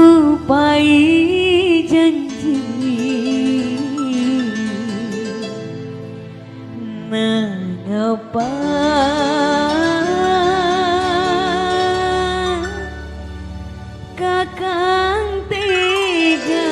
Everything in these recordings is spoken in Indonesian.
ngupai janji nangapa kakang tega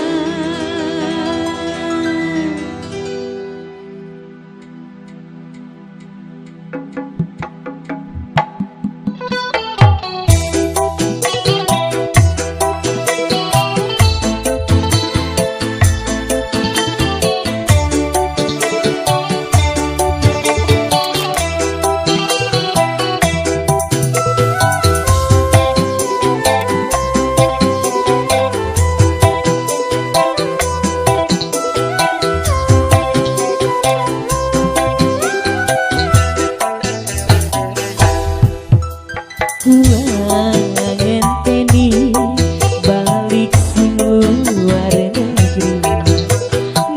ngenteni balik sing luar negeri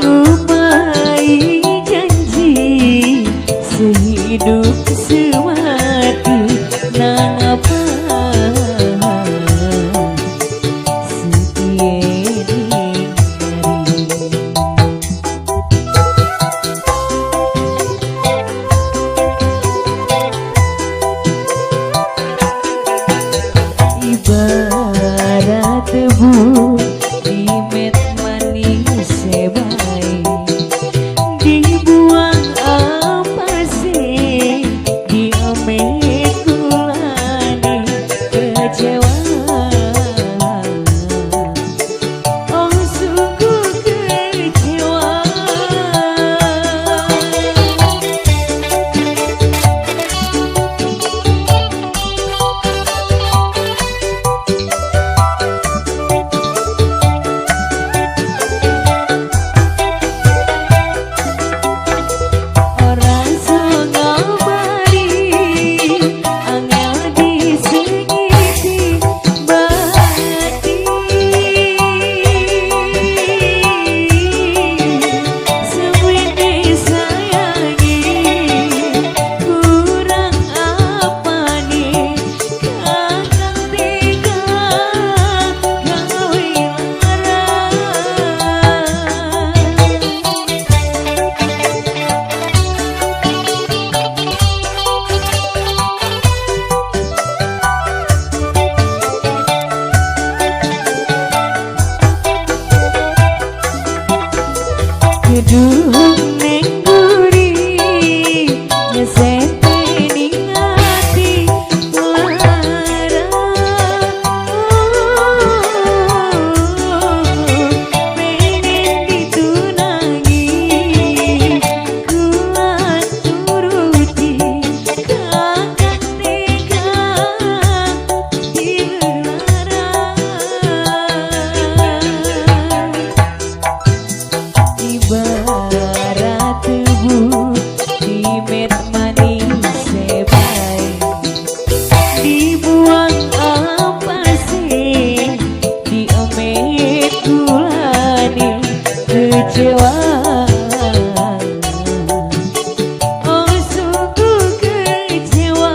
ngupai janji sehidup semati nang apa ibarat tebu di met manis sebai dibuang apa sih diamet kulani kecewa oh sungguh kecewa gedung neng guri nyesepe ning ati lara pengen ditunangi kuat turuti kakak tega dilarang ibarat tebu di met manis sebai dibuang apa sih diomet kulani kecewa oh sungguh kecewa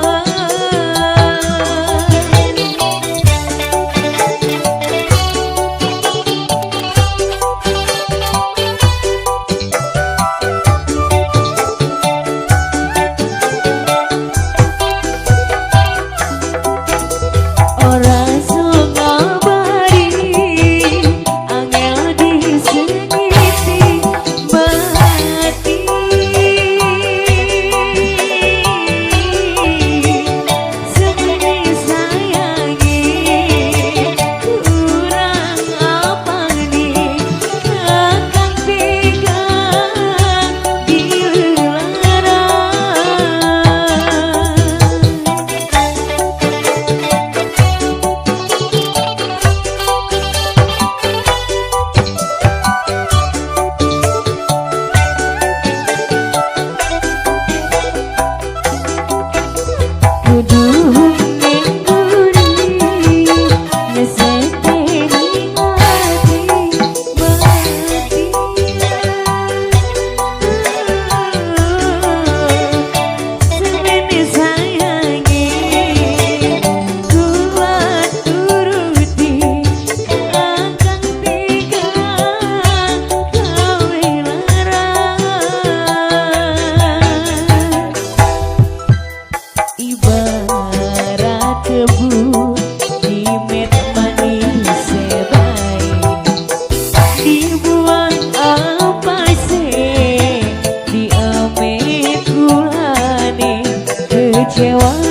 kecewa